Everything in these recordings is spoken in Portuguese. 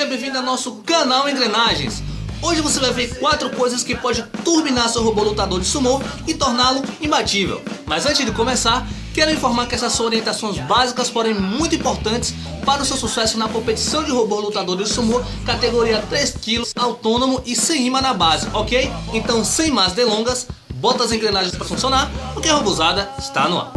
Seja bem-vindo ao nosso canal Engrenagens. Hoje você vai ver 4 coisas que pode turbinar seu robô lutador de sumô e torná-lo imbatível. Mas antes de começar, quero informar que essas são orientações básicas, porém muito importantes para o seu sucesso na competição de robô lutador de sumô categoria 3 kg, autônomo e sem imã na base, ok? Então, sem mais delongas, bota as engrenagens para funcionar, porque a robozada está no ar.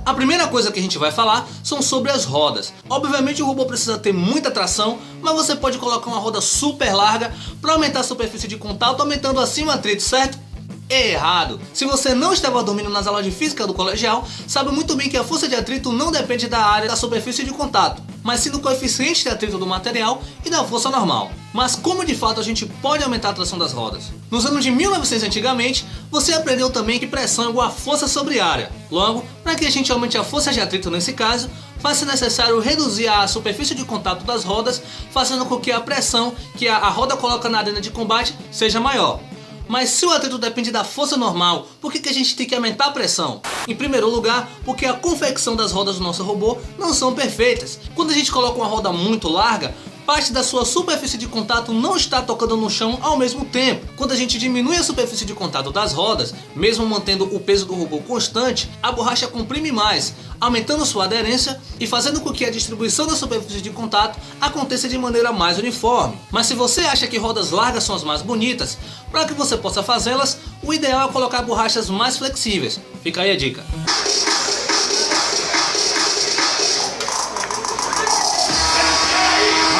A primeira coisa que a gente vai falar são sobre as rodas. Obviamente o robô precisa ter muita tração, mas você pode colocar uma roda super larga para aumentar a superfície de contato, aumentando assim o atrito, certo? Errado! Se você não estava dormindo nas aulas de física do colegial, sabe muito bem que a força de atrito não depende da área da superfície de contato, mas sim do coeficiente de atrito do material e da força normal. Mas como de fato a gente pode aumentar a tração das rodas? Nos anos de 1900 antigamente, você aprendeu também que pressão é igual a força sobre área. Logo, para que a gente aumente a força de atrito nesse caso, faz-se necessário reduzir a superfície de contato das rodas, fazendo com que a pressão que a roda coloca na arena de combate seja maior. Mas se o atrito depende da força normal, por que a gente tem que aumentar a pressão? Em primeiro lugar, porque a confecção das rodas do nosso robô não são perfeitas. Quando a gente coloca uma roda muito larga, parte da sua superfície de contato não está tocando no chão ao mesmo tempo. Quando a gente diminui a superfície de contato das rodas, mesmo mantendo o peso do robô constante, a borracha comprime mais, aumentando sua aderência e fazendo com que a distribuição da superfície de contato aconteça de maneira mais uniforme. Mas se você acha que rodas largas são as mais bonitas, para que você possa fazê-las, o ideal é colocar borrachas mais flexíveis. Fica aí a dica.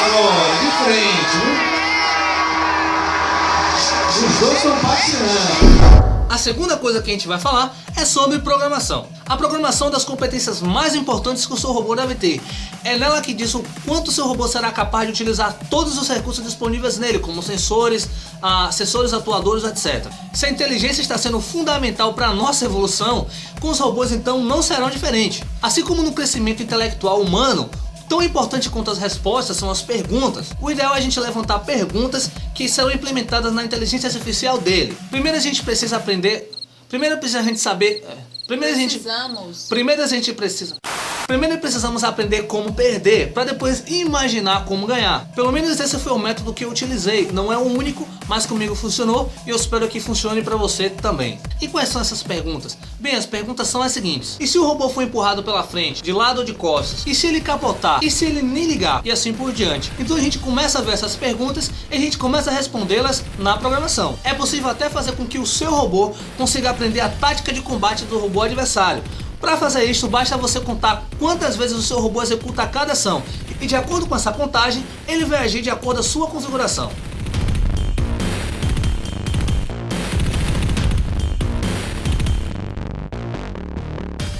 Agora, de frente, viu? Os dois estão patinando. A segunda coisa que a gente vai falar é sobre programação. A programação é das competências mais importantes que o seu robô deve ter. É nela que diz o quanto o seu robô será capaz de utilizar todos os recursos disponíveis nele, como sensores, sensores atuadores, etc. Se a inteligência está sendo fundamental para a nossa evolução, com os robôs então não serão diferentes. Assim como no crescimento intelectual humano, tão importante quanto as respostas são as perguntas. O ideal é a gente levantar perguntas que serão implementadas na inteligência artificial dele. Primeiro a gente precisa aprender. Primeiro precisamos aprender como perder, para depois imaginar como ganhar. Pelo menos esse foi o método que eu utilizei. Não é o único, mas comigo funcionou e eu espero que funcione para você também. E quais são essas perguntas? Bem, as perguntas são as seguintes: e se o robô for empurrado pela frente, de lado ou de costas? E se ele capotar? E se ele nem ligar? E assim por diante. Então a gente começa a ver essas perguntas e a gente começa a respondê-las na programação. É possível até fazer com que o seu robô consiga aprender a tática de combate do robô adversário. Para fazer isso, basta você contar quantas vezes o seu robô executa cada ação, e de acordo com essa contagem, ele vai agir de acordo com a sua configuração.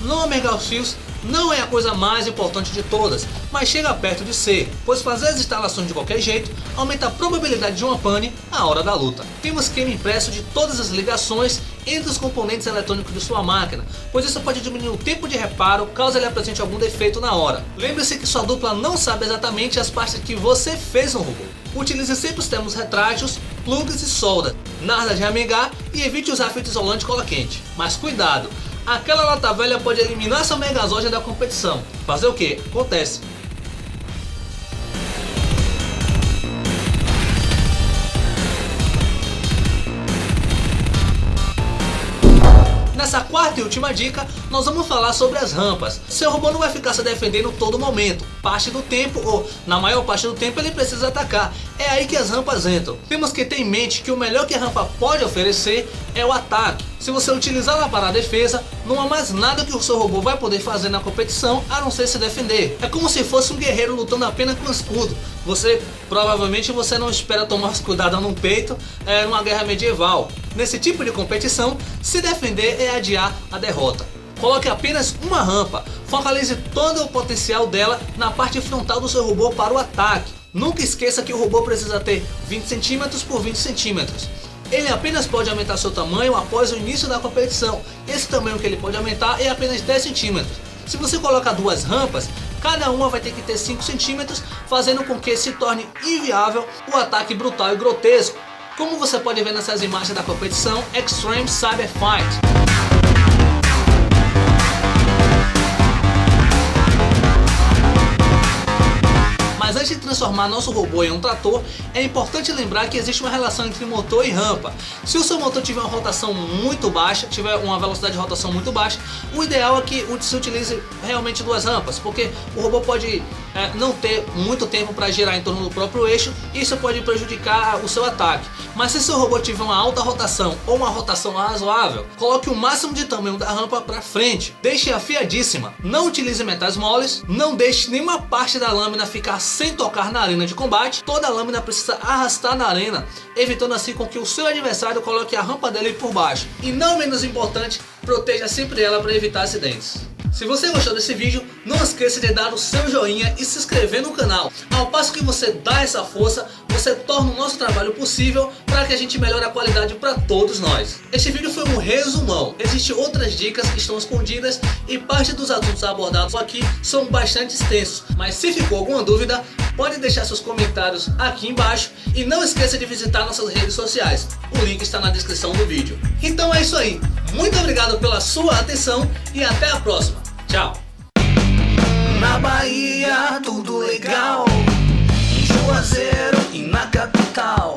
Não amargar os fios não é a coisa mais importante de todas, mas chega perto de ser, pois fazer as instalações de qualquer jeito aumenta a probabilidade de uma pane na hora da luta. Tem um esquema impresso de todas as ligações entre os componentes eletrônicos de sua máquina, pois isso pode diminuir o tempo de reparo caso ele apresente algum defeito na hora. Lembre-se que sua dupla não sabe exatamente as partes que você fez no robô. Utilize sempre os termos retráteis, plugs e solda, nada de amigar e evite usar fita isolante cola quente. Mas cuidado! Aquela lata velha pode eliminar seu Megazord da competição. Fazer o que? Acontece. Nessa quarta e última dica, nós vamos falar sobre as rampas. Seu robô não vai ficar se defendendo todo momento. Parte do tempo, ou na maior parte do tempo, ele precisa atacar. É aí que as rampas entram. Temos que ter em mente que o melhor que a rampa pode oferecer é o ataque. Se você utilizá-la para a defesa, não há mais nada que o seu robô vai poder fazer na competição a não ser se defender. É como se fosse um guerreiro lutando apenas com escudo. Provavelmente você não espera tomar cuidado no peito numa guerra medieval. Nesse tipo de competição, se defender é adiar a derrota. Coloque apenas uma rampa, focalize todo o potencial dela na parte frontal do seu robô para o ataque. Nunca esqueça que o robô precisa ter 20 cm por 20 cm. Ele apenas pode aumentar seu tamanho após o início da competição. Esse tamanho que ele pode aumentar é apenas 10 cm. Se você coloca duas rampas, Cada uma vai ter que ter 5 centímetros, fazendo com que se torne inviável o ataque brutal e grotesco, como você pode ver nessas imagens da competição Extreme Cyber Fight. Mas antes de transformar nosso robô em um trator, é importante lembrar que existe uma relação entre motor e rampa. Se o seu motor tiver uma rotação muito baixa, tiver uma velocidade de rotação muito baixa, o ideal é que se utilize realmente 2 rampas, porque o robô pode não ter muito tempo para girar em torno do próprio eixo, e isso pode prejudicar o seu ataque. Mas se seu robô tiver uma alta rotação ou uma rotação razoável, coloque o máximo de tamanho da rampa para frente, deixe afiadíssima, não utilize metais moles, não deixe nenhuma parte da lâmina ficar sem tocar na arena de combate. Toda a lâmina precisa arrastar na arena, evitando assim com que o seu adversário coloque a rampa dele por baixo. E não menos importante, proteja sempre ela para evitar acidentes. Se você gostou desse vídeo, não esqueça de dar o seu joinha e se inscrever no canal. Ao passo que você dá essa força, você torna o nosso trabalho possível para que a gente melhore a qualidade para todos nós. Este vídeo foi um resumão. Existem outras dicas que estão escondidas e parte dos assuntos abordados aqui são bastante extensos. Mas se ficou alguma dúvida, pode deixar seus comentários aqui embaixo e não esqueça de visitar nossas redes sociais. O link está na descrição do vídeo. Então é isso aí. Muito obrigado pela sua atenção e até a próxima. Tchau! Na Bahia tudo legal, em Juazeiro e na capital.